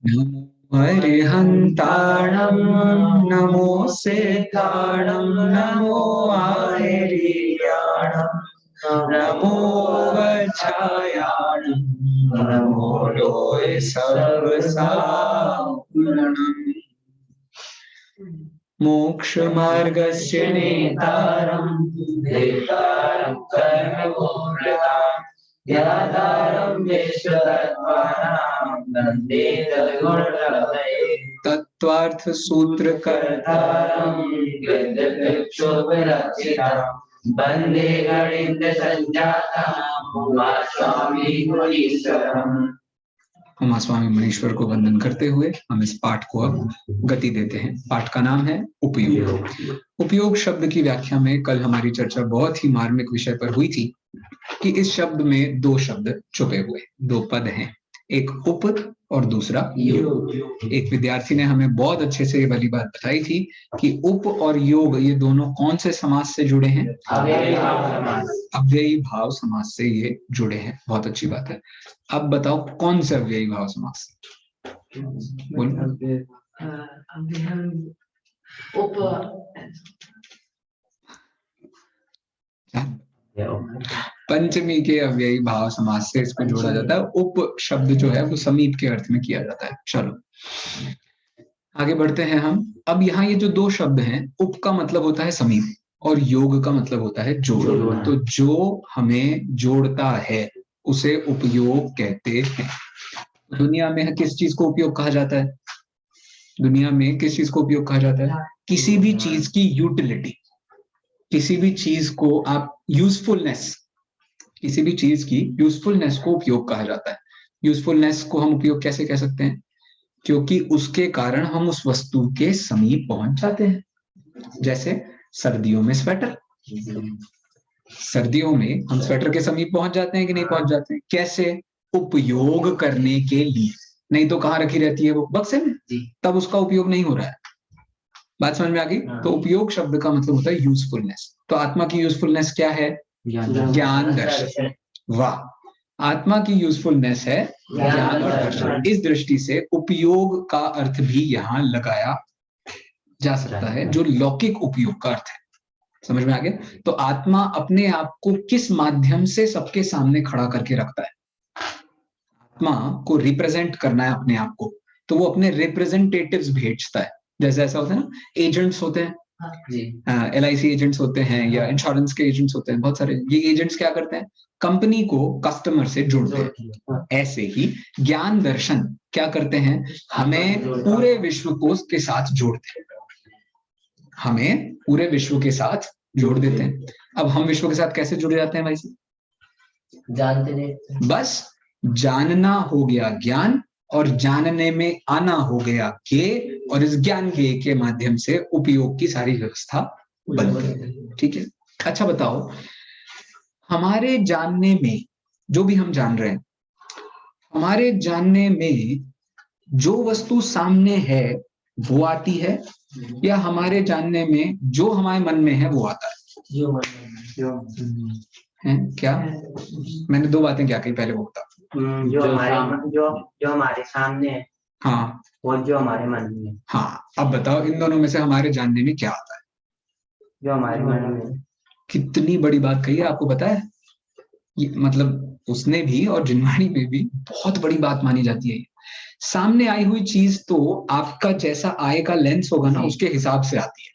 नमो हरिहन्ताणं नमो सेताणं नमो आयरीयाणं नमो वच्छायाणं नमो लोय सर्वसाहुणम् मोक्षमार्गस्य नेतारं नेतारं कर्मभोक्तारं ज्ञातारं विश्वतत्त्वानां वन्दे तद्गुणप्रभवे तत्त्वार्थ सूत्रकर्तारं गद्यकृच्छोपरक्षितां वन्दे गणित संजातां उमास्वामी मुनीश्वरम्। उमा स्वामी मुनीश्वर को वंदन करते हुए हम इस पाठ को अब गति देते हैं। पाठ का नाम है उपयोग। उपयोग शब्द की व्याख्या में कल हमारी चर्चा बहुत ही मार्मिक विषय पर हुई थी कि इस शब्द में दो शब्द छुपे हुए, दो पद हैं, एक उप और दूसरा योग। एक विद्यार्थी ने हमें बहुत अच्छे से ये वाली बात बताई थी कि उप और योग ये दोनों कौन से समास से जुड़े हैं? अव्ययी भाव समास से ये जुड़े हैं। बहुत अच्छी बात है। अब बताओ कौन से अव्ययी भाव समास? पंचमी के अव्ययी भाव समास से इसको जोड़ा जाता है। उप शब्द जो है वो समीप के अर्थ में किया जाता है। चलो आगे बढ़ते हैं हम। अब यहाँ ये जो दो शब्द हैं, उप का मतलब होता है समीप और योग का मतलब होता है जोड़। तो जो हमें जोड़ता है उसे उपयोग कहते हैं। दुनिया में किस चीज को उपयोग कहा जाता है? दुनिया में किस चीज को उपयोग कहा जाता है? किसी भी चीज की यूटिलिटी, किसी भी चीज को आप यूजफुलनेस, किसी भी चीज की यूजफुलनेस को उपयोग कहा जाता है। यूजफुलनेस को हम उपयोग कैसे कह सकते हैं? क्योंकि उसके कारण हम उस वस्तु के समीप पहुंच जाते हैं। जैसे सर्दियों में स्वेटर, सर्दियों में हम स्वेटर के समीप पहुंच जाते हैं कि नहीं पहुंच जाते हैं? कैसे? उपयोग करने के लिए। नहीं तो कहाँ रखी रहती है वो? बक्से में, तब उसका उपयोग नहीं हो रहा है। बात समझ में आ गई? तो उपयोग शब्द का मतलब होता है यूजफुलनेस। तो आत्मा की यूजफुलनेस क्या है? ज्ञान दर्शन। वाह, आत्मा की यूजफुलनेस है ज्ञान और दर्शन। इस दृष्टि से उपयोग का अर्थ भी यहाँ लगाया जा सकता है, जो लौकिक उपयोग का अर्थ है। समझ में आ गया? तो आत्मा अपने आप को किस माध्यम से सबके सामने खड़ा करके रखता है? आत्मा को रिप्रेजेंट करना है अपने आप को, तो वो अपने रिप्रेजेंटेटिव्स भेजता है। जैसे ऐसा होता है ना, एजेंट्स होते हैं, LIC एजेंट्स होते हैं या इंश्योरेंस के एजेंट्स होते हैं, बहुत सारे। ये एजेंट्स क्या करते हैं? कंपनी को कस्टमर से जोड़ते हैं। ऐसे ही ज्ञान दर्शन क्या करते हैं? हमें पूरे विश्व को के साथ जोड़ते हैं, हमें पूरे विश्व के साथ जोड़ देते हैं। अब हम विश्व के साथ कैसे जुड़ जाते हैं भाई साहब? जानते नहीं, बस जानना हो गया ज्ञान और जानने में आना हो गया ज्ञेय, और इस ज्ञान ज्ञेय के माध्यम से उपयोग की सारी व्यवस्था बनती है। ठीक है, अच्छा बताओ, हमारे जानने में, जो भी हम जान रहे हैं, हमारे जानने में जो वस्तु सामने है वो आती है, या हमारे जानने में जो हमारे मन में है वो आता है? है क्या? मैंने दो बातें क्या कही, पहले वो बता। जो हमारे सामने है, हाँ, और जो हमारे मन में है। हाँ, अब बताओ इन दोनों में से हमारे जानने में क्या आता है? जो हमारे मन में। कितनी बड़ी बात कही है, आपको पता है? ये मतलब उसने भी और जिनवाणी में भी बहुत बड़ी बात मानी जाती है। सामने आई हुई चीज तो आपका जैसा आय का लेंस होगा ना, उसके हिसाब से आती है।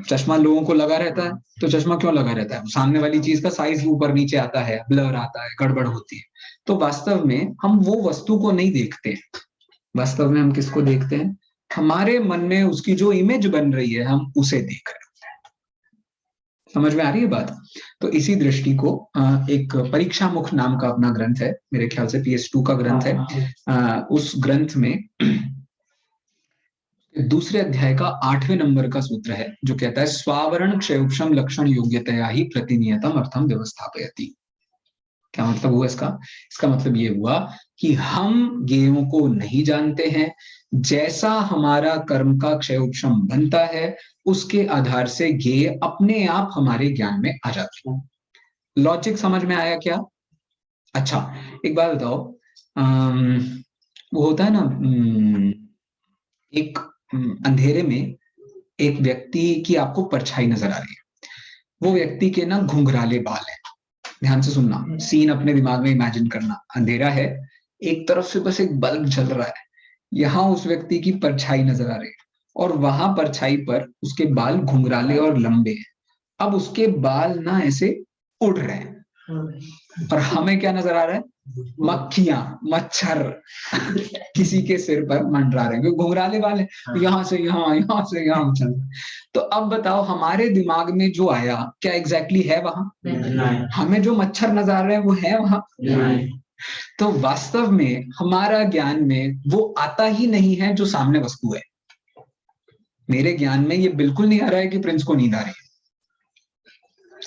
चश्मा लोगों को लगा रहता है, तो चश्मा क्यों लगा रहता है? सामने वाली चीज का साइज ऊपर नीचे आता है, ब्लर आता है, गड़बड़ होती है। तो वास्तव में हम वो वस्तु को नहीं देखते, वास्तव में हम किसको देखते हैं? हमारे मन में उसकी जो इमेज बन रही है, हम उसे देख रहे हैं। समझ में आ रही है बात? तो इसी दृष्टि को एक परीक्षा मुख नाम का अपना ग्रंथ है, मेरे ख्याल से PS2 का ग्रंथ है। उस ग्रंथ में दूसरे अध्याय का 8वें नंबर का सूत्र है, जो कहता है स्वावरण क्षयोक्षम लक्षण योग्यतया ही प्रतिनियतम अर्थम व्यवस्थापयति। क्या मतलब हुआ इसका? इसका मतलब ये हुआ कि हम ज्ञेयों को नहीं जानते हैं, जैसा हमारा कर्म का क्षय उपशम बनता है उसके आधार से ज्ञेय अपने आप हमारे ज्ञान में आ जाते हैं। लॉजिक समझ में आया क्या? अच्छा, एक बात बताओ, वो होता है ना, एक अंधेरे में एक व्यक्ति की आपको परछाई नजर आ रही है, वो व्यक्ति के ना घुंघराले बाल हैं। ध्यान से सुनना, सीन अपने दिमाग में इमेजिन करना। अंधेरा है, एक तरफ से बस एक बल्ब जल रहा है, यहाँ उस व्यक्ति की परछाई नजर आ रही है, और वहां परछाई पर उसके बाल घुंघराले और लंबे हैं। अब उसके बाल ना ऐसे उड़ रहे हैं, और हमें क्या नजर आ रहा है? मक्खियां, मच्छर किसी के सिर पर मंडरा रहे हैं, क्योंकि घुंघराले बाल है, तो यहाँ से यहाँ, यहाँ से यहाँ चल रहे हैं। तो अब बताओ, हमारे दिमाग में जो आया क्या एग्जैक्टली है वहां? हमें जो मच्छर नजर आ रहे हैं वो है वहां? तो वास्तव में हमारा ज्ञान में वो आता ही नहीं है जो सामने वस्तु है। मेरे ज्ञान में ये बिल्कुल नहीं आ रहा है कि प्रिंस को नींद आ रही है,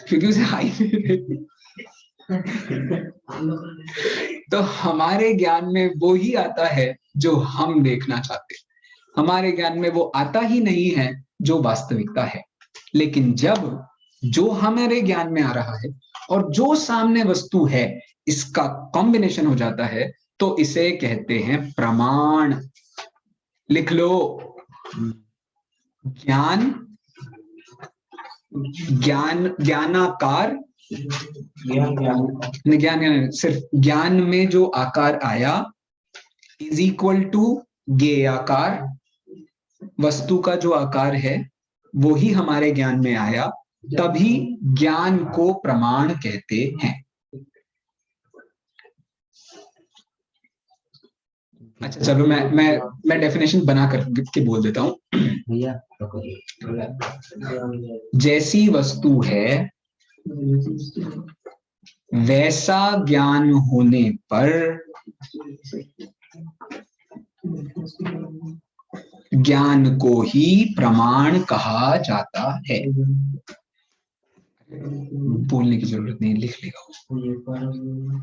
क्योंकि उसे हाई नहीं रहती। तो हमारे ज्ञान में वो ही आता है जो हम देखना चाहते हैं। हमारे ज्ञान में वो आता ही नहीं है जो वास्तविकता है। लेकिन जब जो हमारे ज्ञान में आ रहा है और जो सामने वस्तु है, इसका कॉम्बिनेशन हो जाता है, तो इसे कहते हैं प्रमाण। लिख लो, ज्ञान, ज्ञानाकार, ज्ञान सिर्फ ज्ञान में जो आकार आया इज इक्वल टू ज्ञेयाकार। वस्तु का जो आकार है वो ही हमारे ज्ञान में आया, तभी ज्ञान को प्रमाण कहते हैं। अच्छा चलो, मैं डेफिनेशन बना करके बोल देता हूँ। जैसी वस्तु है वैसा ज्ञान होने पर ज्ञान को ही प्रमाण कहा जाता है। बोलने की जरूरत नहीं, लिख लेगा।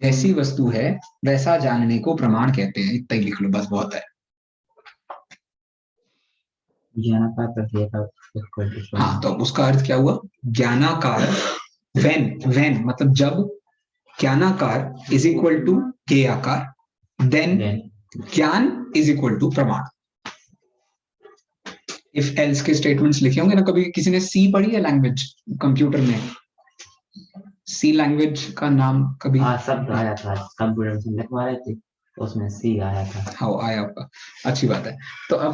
जैसी वस्तु है वैसा जानने को प्रमाण कहते हैं, इतना ही लिख लो, बस बहुत है। हाँ, तो उसका अर्थ क्या हुआ? ज्ञानाकार, when मतलब जब, ज्ञानाकार इज इक्वल टू ज्ञेयाकार, देन ज्ञान इज इक्वल टू प्रमाण। इफ एल्स के स्टेटमेंट्स लिखे होंगे ना, कभी किसी ने सी पढ़ी है लैंग्वेज कंप्यूटर में? सी लैंग्वेज का नाम कभी? सब आया था कंप्यूटर में, लिखवा रहे थे तो उसमें सी आया था। हाँ आया होगा, अच्छी बात है। तो अब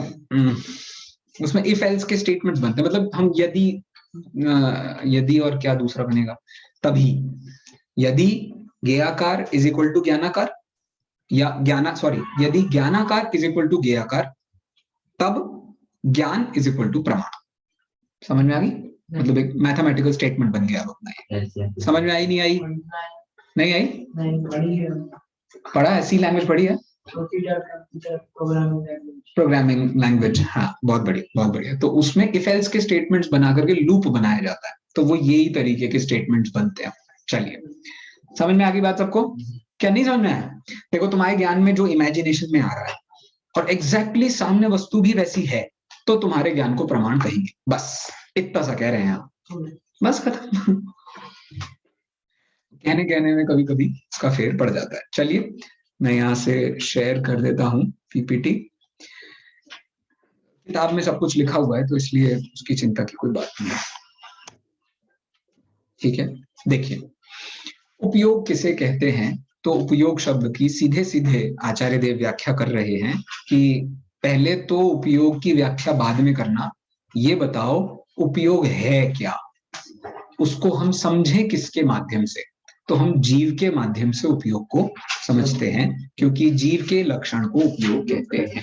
उसमें इफ एल्स के स्टेटमेंट्स बनते हैं, मतलब हम यदि और क्या दूसरा बनेगा, तभी। यदि ज्ञेयाकार इज इक्वल टू ज्ञानाकार, या यदि ज्ञानाकार इज इक्वल टू ज्ञेयाकार, तब ज्ञान इज इक्वल टू प्रमाण। समझ में आ गई? मतलब एक मैथमेटिकल स्टेटमेंट बन गया अपना। समझ में आई? नहीं आई? नहीं आई? पढ़ा है? सी लैंग्वेज पढ़ी है? प्रोग्रामिंग लैंग्वेज, हाँ बहुत बढ़िया, बहुत बढ़िया। तो उसमें इफ एल्स के स्टेटमेंट्स बना करके लूप बनाया जाता है, तो वो यही तरीके के स्टेटमेंट्स बनते हैं। चलिए, समझ में आ गई बात सबको? क्या नहीं समझ में आया? देखो, तुम्हारे ज्ञान में जो इमेजिनेशन में आ रहा है और एग्जैक्टली सामने वस्तु भी वैसी है, तो तुम्हारे ज्ञान को प्रमाण कहेंगे। बस इतना सा कह रहे हैं आप, बस खत्म। कहने में कभी कभी इसका फेर पड़ जाता है। चलिए, मैं यहाँ से शेयर कर देता हूँ पीपीटी। किताब में सब कुछ लिखा हुआ है, तो इसलिए उसकी चिंता की कोई बात नहीं है। ठीक है, देखिए, उपयोग किसे कहते हैं? तो उपयोग शब्द की सीधे सीधे आचार्य देव व्याख्या कर रहे हैं कि पहले तो उपयोग की व्याख्या बाद में करना, ये बताओ उपयोग है क्या, उसको हम समझें किसके माध्यम से? तो हम जीव के माध्यम से उपयोग को समझते हैं, क्योंकि जीव के लक्षण को उपयोग कहते हैं।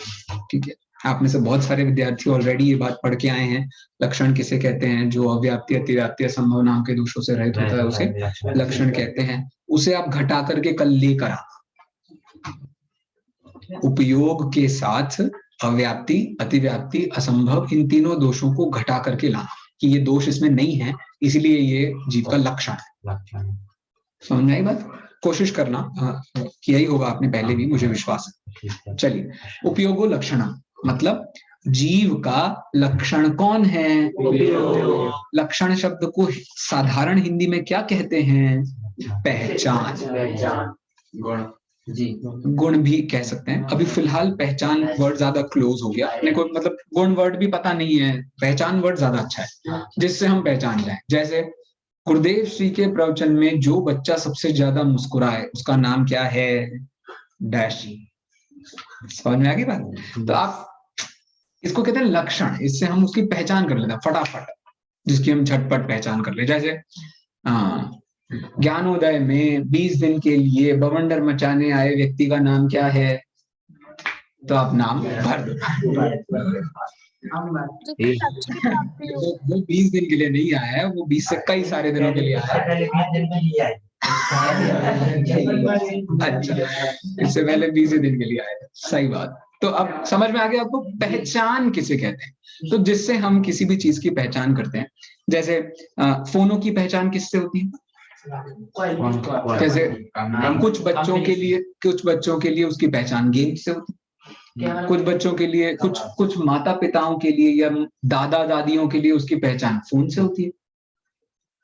ठीक है, आप में से बहुत सारे विद्यार्थी ऑलरेडी ये बात पढ़ के आए हैं। लक्षण किसे कहते हैं? जो अव्याप्ति, अतिव्याप्ति, असंभव नाम के दोषों से रहित होता है उसे लक्षण कहते हैं। उसे आप घटा करके कल लेकर आना। उपयोग के साथ अव्याप्ति, अतिव्याप्ति, असंभव, इन तीनों दोषों को घटा करके लाना कि ये दोष इसमें नहीं है, इसलिए ये जीव का लक्षण है। समझ में आई बात? कोशिश करना, किया ही होगा आपने पहले भी, मुझे विश्वास है। चलिए, उपयोगो लक्षण मतलब जीव का लक्षण कौन है? लक्षण शब्द को साधारण हिंदी में क्या कहते हैं? पहचान, जी गुण भी कह सकते हैं। अभी फिलहाल पहचान वर्ड ज्यादा क्लोज हो गया अपने को, मतलब गुण वर्ड भी पता नहीं है, पहचान वर्ड ज्यादा अच्छा है जिससे हम पहचान जाए। जैसे गुरुदेव श्री के प्रवचन में जो बच्चा सबसे ज्यादा मुस्कुराए उसका नाम क्या है, डैश। समझ में आ गई बात? तो आप इसको कहते हैं लक्षण, इससे हम उसकी पहचान कर लेते हैं फटाफट, जिसकी हम झटपट पहचान कर ले। जैसे ज्ञानोदय में 20 दिन के लिए बवंडर मचाने आए व्यक्ति का नाम क्या है, तो आप नाम भर दो। जिससे लक्ष्य की प्राप्ति हो। वो 20 दिन के लिए नहीं आया है, वो 20 से कई सारे दिनों के लिए आया है। अच्छा, इससे पहले 20 दिन के लिए आए थे, सही बात। तो अब समझ में आ गया आपको पहचान किसे कहते हैं। तो जिससे हम किसी भी चीज की पहचान करते हैं, जैसे फोनों की पहचान किससे होती है? जैसे कुछ बच्चों के लिए उसकी पहचान गेम से होती है, कुछ बच्चों के लिए, कुछ माता पिताओं के लिए या दादा दादियों के लिए उसकी पहचान फोन से होती है।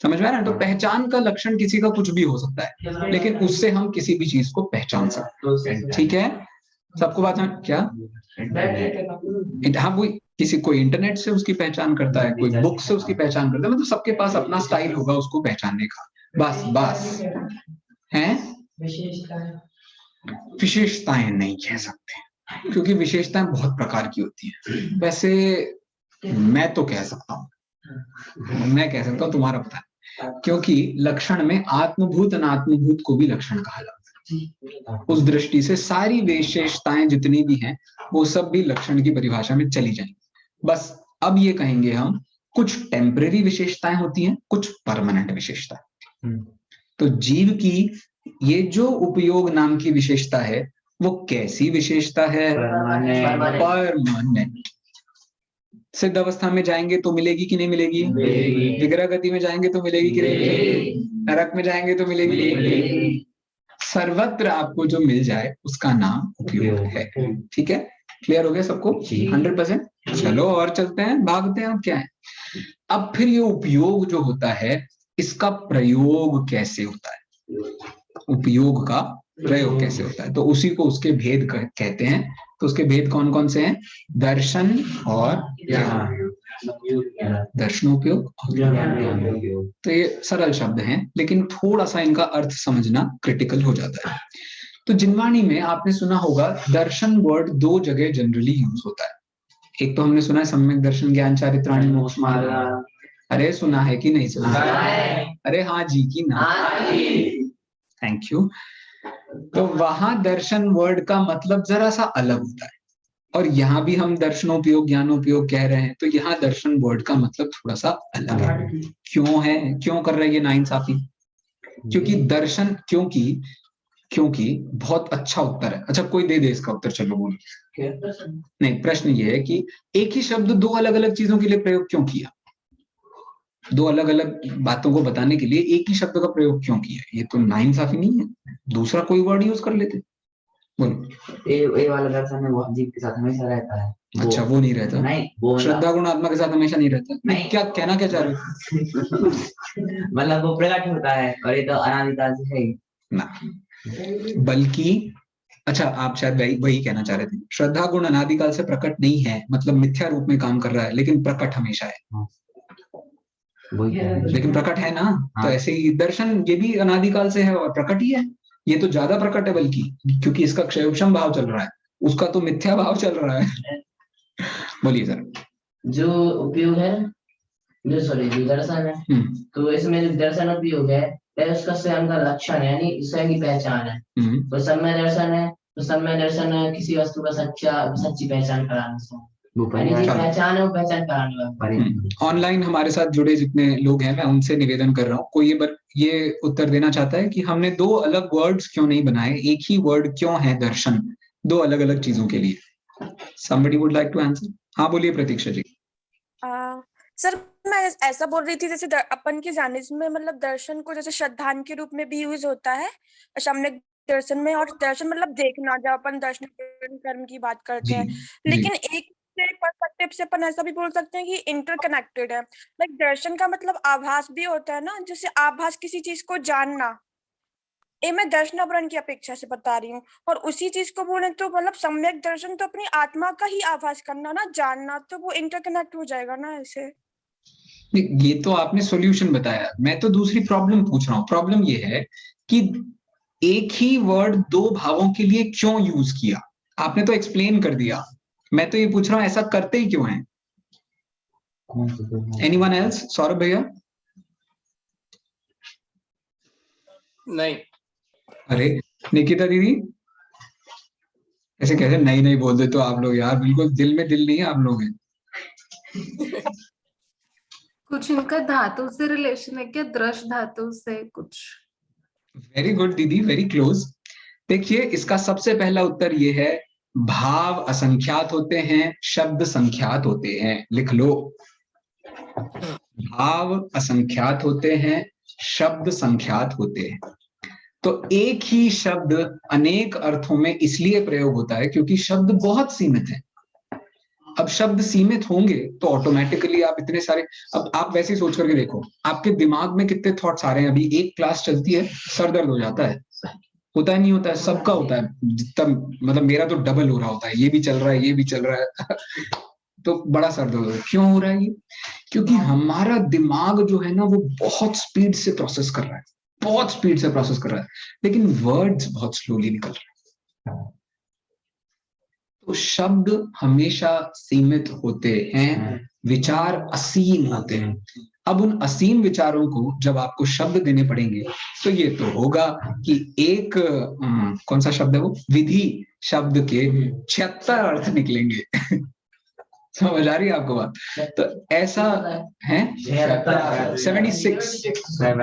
समझ में आ रहा है? तो पहचान का लक्षण किसी का कुछ भी हो सकता है, लेकिन उससे हम किसी भी चीज को पहचान सकते हैं। ठीक है, सबको बात में क्या? हाँ, कोई किसी कोई इंटरनेट से उसकी पहचान करता है, कोई बुक से उसकी पहचान करता है, मतलब सबके पास अपना स्टाइल होगा उसको पहचानने का। बस हैं, विशेषताएं नहीं कह सकते, क्योंकि विशेषताएं बहुत प्रकार की होती हैं। वैसे मैं तो कह सकता हूँ, तुम्हारा पता है, क्योंकि लक्षण में आत्मभूत अनात्मभूत को भी लक्षण कहा जाता है। उस दृष्टि से सारी विशेषताएं जितनी भी हैं वो सब भी लक्षण की परिभाषा में चली जाएंगी। बस अब ये कहेंगे हम, कुछ टेम्परेरी विशेषताएं होती हैं, कुछ परमानेंट विशेषताएं। तो जीव की ये जो उपयोग नाम की विशेषता है वो कैसी विशेषता है? परमानेंट। सिद्ध अवस्था में जाएंगे तो मिलेगी कि नहीं मिलेगी? विग्रह गति में जाएंगे तो मिलेगी कि नहीं मिलेगी? नरक में जाएंगे तो मिलेगी कि नहीं मिलेगी? सर्वत्र आपको जो मिल जाए उसका नाम उपयोग है। ठीक है, क्लियर हो गया सबको? 100%। चलो और चलते हैं, भागते हैं। अब क्या है, अब फिर ये उपयोग जो होता है इसका प्रयोग कैसे होता है? उपयोग का प्रयोग कैसे होता है, तो उसी को उसके भेद कहते हैं। तो उसके भेद कौन कौन से हैं? दर्शन और दर्शनोपयोग। तो ये सरल शब्द हैं, लेकिन थोड़ा सा इनका अर्थ समझना क्रिटिकल हो जाता है। तो जिनवाणी में आपने सुना होगा दर्शन वर्ड दो जगह जनरली यूज होता है। एक तो हमने सुना है सम्यक दर्शन ज्ञान चारित्राणि मोक्ष मार्ग। अरे सुना है कि नहीं सुना? अरे हाँ जी की ना, थैंक यू। तो वहां दर्शन वर्ड का मतलब जरा सा अलग होता है, और यहाँ भी हम दर्शनोपयोग ज्ञानोपयोग कह रहे हैं, तो यहाँ दर्शन वर्ड का मतलब थोड़ा सा अलग है। क्यों है, क्यों कर रहे हैं ये नाइंसाफी? क्योंकि दर्शन, क्योंकि बहुत अच्छा उत्तर है। अच्छा, कोई दे दे इसका उत्तर, चलो बोलो। नहीं, प्रश्न ये है कि एक ही शब्द दो अलग अलग चीजों के लिए प्रयोग क्यों किया? दो अलग अलग बातों को बताने के लिए एक ही शब्द का प्रयोग क्यों किया? ये तो नाइंसाफी नहीं है? दूसरा कोई वर्ड यूज कर लेते। बोलो। ये वाला दर्शन है वो जीव के साथ हमेशा रहता है। अच्छा, वो नहीं रहता? नहीं, वो श्रद्धा गुण आत्मा के साथ हमेशा नहीं रहता? नहीं, क्या कहना क्या चाह रहे हो? मतलब वो प्रकट होता है, और ये तो अनादिकाल से है ना, बल्कि अच्छा, आप शायद वही कहना चाह रहे थे, श्रद्धा गुण अनादिकाल से प्रकट नहीं है, मतलब मिथ्या रूप में काम कर रहा है, लेकिन प्रकट हमेशा है। लेकिन प्रकट है ना। तो ऐसे ही दर्शन ये भी अनादिकाल से है और प्रकट ही है। ये तो ज्यादा प्रकट है, बल्कि क्योंकि इसका क्षयोक्षम भाव चल रहा है, उसका तो मिथ्या भाव चल रहा है। बोलिए सर। जो उपयोग है, जो दर्शन है, तो इसमें जो दर्शन उपयोग है उसका स्वयं का लक्षण है, यानी स्वयं की पहचान है। तो समय दर्शन है, तो समय दर्शन है किसी वस्तु का सच्ची पहचान कराने से, पहचान है वो पहचान कराने वाला। ऑनलाइन हमारे साथ जुड़े जितने लोग हैं, मैं उनसे निवेदन कर रहा हूँ, कोई ये उत्तर देना चाहता है कि हमने दो अलग वर्ड्स क्यों नहीं बनाए, एक ही वर्ड क्यों है दर्शन दो अलग अलग चीजों के लिए? Somebody would like to answer? हाँ बोलिए प्रतीक्षा जी। सर मैं ऐसा बोल रही थी, जैसे अपन के जाने में मतलब दर्शन को जैसे श्रद्धान के रूप में भी यूज होता है सम्यक दर्शन में, और दर्शन मतलब देखना, जब अपन दर्शन कर्म की बात करते हैं। लेकिन एक पर्सपेक्टिव से अपन ऐसा भी बोल सकते हैं कि इंटरकनेक्टेड है। लाइक दर्शन का मतलब आभास भी होता है ना, जैसे आभास किसी चीज को जानना, ये मैं दर्शनावरण की अपेक्षा से बता रही हूँ। और उसी चीज को बोले तो मतलब सम्यक दर्शन तो अपनी आत्मा का ही आभास करना ना, जानना, तो वो इंटरकनेक्ट हो जाएगा ना ऐसे। ये तो आपने सॉल्यूशन बताया, मैं तो दूसरी प्रॉब्लम पूछ रहा हूँ। प्रॉब्लम ये है कि एक ही वर्ड दो भावों के लिए क्यों यूज किया, आपने तो एक्सप्लेन कर दिया, मैं तो ये पूछ रहा हूँ ऐसा करते ही क्यों है। Anyone else? सौरभ भैया? नहीं। अरे निकिता दीदी, ऐसे कैसे नहीं नहीं बोल देते हो आप लोग यार, बिल्कुल दिल में दिल नहीं है आप लोग हैं। कुछ इनका धातु से रिलेशन है क्या, दृश धातु से कुछ? वेरी गुड दीदी, वेरी क्लोज। देखिए इसका सबसे पहला उत्तर ये है, भाव असंख्यात होते हैं, शब्द संख्यात होते हैं। लिख लो, भाव असंख्यात होते हैं, शब्द संख्यात होते हैं। तो एक ही शब्द अनेक अर्थों में इसलिए प्रयोग होता है क्योंकि शब्द बहुत सीमित है। अब शब्द सीमित होंगे तो ऑटोमेटिकली आप इतने सारे, अब आप वैसे ही सोच करके देखो, आपके दिमाग में कितने थॉट्स आ रहे हैं। अभी एक क्लास चलती है, सर दर्द हो जाता है, होता है नहीं होता है? सबका होता है, जितना मतलब मेरा तो डबल हो रहा होता है, ये भी चल रहा है, ये भी चल रहा है तो बड़ा सर दर्द हो रहा है। क्यों हो रहा है ये? क्योंकि हमारा दिमाग जो है ना वो बहुत स्पीड से प्रोसेस कर रहा है, बहुत स्पीड से प्रोसेस कर रहा है, लेकिन वर्ड्स बहुत स्लोली निकल रहे हैं। तो शब्द हमेशा सीमित होते हैं, विचार असीम होते हैं। अब उन असीम विचारों को जब आपको शब्द देने पड़ेंगे तो ये तो होगा कि एक कौन सा शब्द है वो, विधि शब्द के 76 अर्थ निकलेंगे समझ आ रही है आपको बात? तो ऐसा है 76,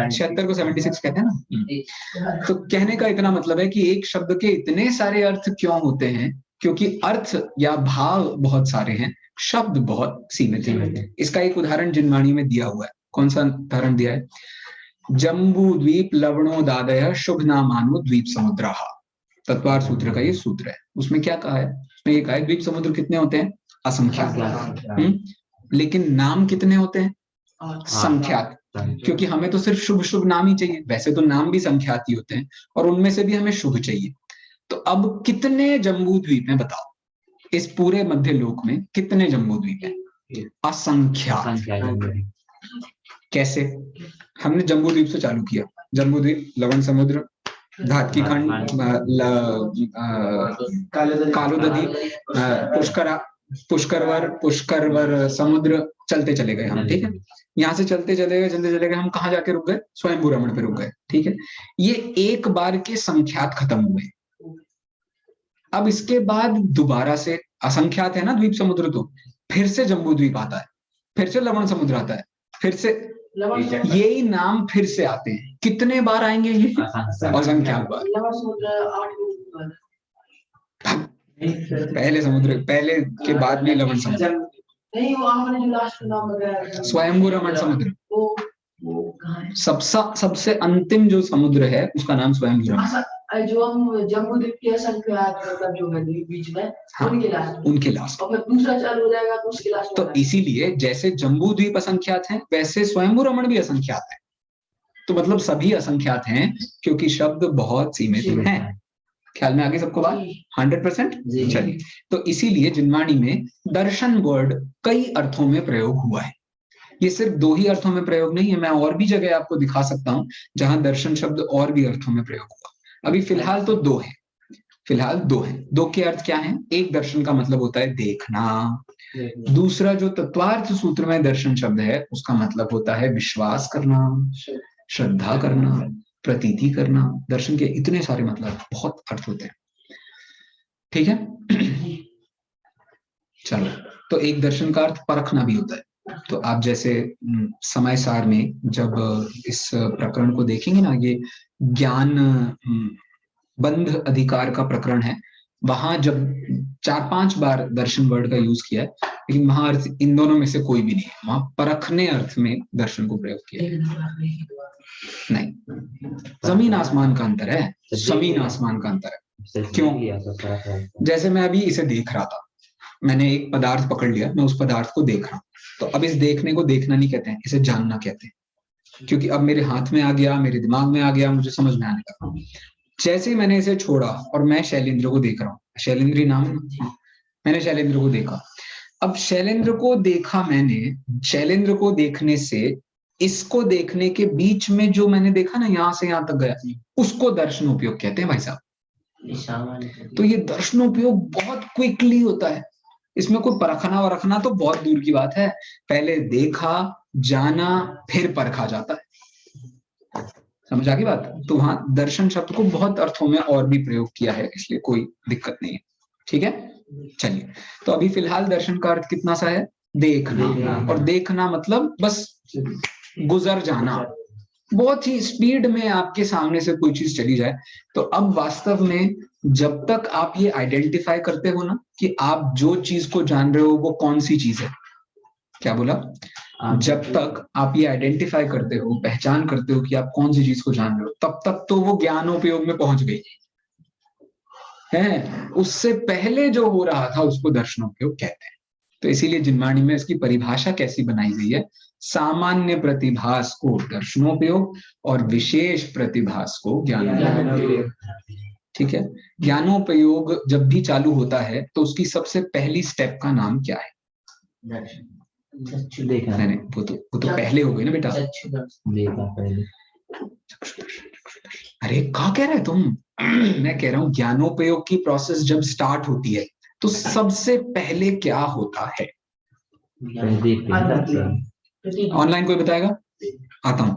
76 को 76 कहते हैं ना। तो कहने का इतना मतलब है कि एक शब्द के इतने सारे अर्थ क्यों होते हैं, क्योंकि अर्थ या भाव बहुत सारे हैं, शब्द बहुत सीमित हैं। इसका एक उदाहरण जिनवाणी में दिया हुआ है। कौन सा उदाहरण दिया है? जम्बू द्वीप लवणोदादय शुभ नामानो द्वीप समुद्राः, तत्वार सूत्र का ये सूत्र है। उसमें क्या कहा है? उसमें ये कहा है द्वीप समुद्र कितने होते हैं? असंख्यात। लेकिन नाम कितने होते हैं? संख्यात। क्योंकि हमें तो सिर्फ शुभ शुभ नाम ही चाहिए, वैसे तो नाम भी संख्यात ही होते हैं, और उनमें से भी हमें शुभ चाहिए। तो अब कितने जम्बू द्वीप हैं बताओ, इस पूरे मध्य लोक में कितने जम्बू द्वीप हैं? असंख्यात। कैसे? हमने जम्बू द्वीप से चालू किया। जम्बू द्वीप, लवण समुद्र, धातकी खंड, कालोदधी, पुष्करवर समुद्र, चलते चले गए हम। ठीक है, यहाँ से चलते चले गए हम कहाँ जाके रुक गए? स्वयंभू रमण पे रुक गए। ठीक है, ये एक बार के संख्यात खत्म हुए। अब इसके बाद दोबारा से असंख्यात है ना द्वीप समुद्र, तो फिर से जम्बू द्वीप आता है, फिर से लवण समुद्र आता है, फिर से यही नाम फिर से आते हैं। कितने बार आएंगे ये? असंख्यात बार। पहले समुद्र, पहले के बाद में लवण समुद्र, नहीं वो आपने जो लास्ट नाम बताया स्वयंभू रमण समुद्र, वो कहाँ है? सबसे अंतिम जो समुद्र है उसका नाम स्वयंभू रमण। जो हम जम्बू द्वीप के संख्यात मतलब जो है बीच में, हाँ, उनके लास्ट और फिर दूसरा चालू हो जाएगा तो उसके लास्ट। तो इसीलिए जैसे जम्बू द्वीप असंख्यात हैं, वैसे स्वयंभू रमण भी असंख्यात है। तो मतलब सभी असंख्यात हैं क्योंकि शब्द बहुत सीमित हैं। ख्याल में आ गई सबको बात? 100%। चलिए, तो इसीलिए जिनवाणी में दर्शन वर्ड कई अर्थों में प्रयोग हुआ है। ये सिर्फ दो ही अर्थों में प्रयोग नहीं है, मैं और भी जगह आपको दिखा सकता हूं जहां दर्शन शब्द और भी अर्थों में प्रयोग हुआ। अभी फिलहाल तो दो है, फिलहाल दो है। दो के अर्थ क्या है? एक, दर्शन का मतलब होता है देखना। दूसरा जो तत्वार्थ सूत्र में दर्शन शब्द है उसका मतलब होता है विश्वास करना, श्रद्धा करना, प्रतीति करना। दर्शन के इतने सारे मतलब, बहुत अर्थ होते हैं। ठीक है, चलो, तो एक दर्शन का अर्थ परखना भी होता है। तो आप जैसे समय सार में जब इस प्रकरण को देखेंगे ना, ये ज्ञान बंध अधिकार का प्रकरण है, वहां जब 4-5 बार दर्शन वर्ड का यूज किया है, लेकिन वहां अर्थ इन दोनों में से कोई भी नहीं है। वहां परखने अर्थ में दर्शन को प्रयोग किया है। नहीं, जमीन आसमान का अंतर है, जमीन आसमान का अंतर है। क्यों? जैसे मैं अभी इसे देख रहा था, मैंने एक पदार्थ पकड़ लिया, मैं उस पदार्थ को देख रहा हूं। तो अब इस देखने को देखना नहीं कहते हैं, इसे जानना कहते हैं। क्योंकि अब मेरे हाथ में आ गया, मेरे दिमाग में आ गया, मुझे समझ में आने लगा। जैसे ही मैंने इसे छोड़ा और मैं शैलेंद्र को देख रहा हूँ, शैलेंद्र ही नाम है ना? मैंने शैलेंद्र को देखा। अब शैलेंद्र को देखा मैंने, शैलेंद्र को देखने से इसको देखने के बीच में जो मैंने देखा ना, यहां से यहां तक गया, उसको दर्शनोपयोग कहते हैं भाई साहब। तो ये दर्शनोपयोग बहुत क्विकली होता है, इसमें कोई परखना वरखना तो बहुत दूर की बात है। पहले देखा, जाना, फिर परखा जाता है। समझ आ गई बात? तो वहां दर्शन शब्द को बहुत अर्थों में और भी प्रयोग किया है, इसलिए कोई दिक्कत नहीं है। ठीक है, चलिए। तो अभी फिलहाल दर्शन का अर्थ कितना सा है? देखना। और देखना मतलब बस गुजर जाना, बहुत ही स्पीड में आपके सामने से कोई चीज चली जाए। तो अब वास्तव में जब तक आप ये आइडेंटिफाई करते हो ना कि आप जो चीज को जान रहे हो वो कौन सी चीज है, क्या बोला? जब तक आप ये आइडेंटिफाई करते हो, पहचान करते हो कि आप कौन सी चीज को जान रहे हो, तब तक तो वो ज्ञानोपयोग में पहुंच गई है। उससे पहले जो हो रहा था उसको दर्शनोपयोग कहते हैं। तो इसीलिए जिनवाणी में इसकी परिभाषा कैसी बनाई गई है? सामान्य प्रतिभास को दर्शनोपयोग और विशेष प्रतिभास को ज्ञानोपयोग। ठीक है, ज्ञानोपयोग जब भी चालू होता है तो उसकी सबसे पहली स्टेप का नाम क्या है? नहीं, वो तो पहले हो गई ना बेटा। अरे क्या कह रहे तुम? मैं कह रहा हूं ज्ञानोपयोग की प्रोसेस जब स्टार्ट होती है तो सबसे पहले क्या होता है? ऑनलाइन कोई बताएगा? आता हूं।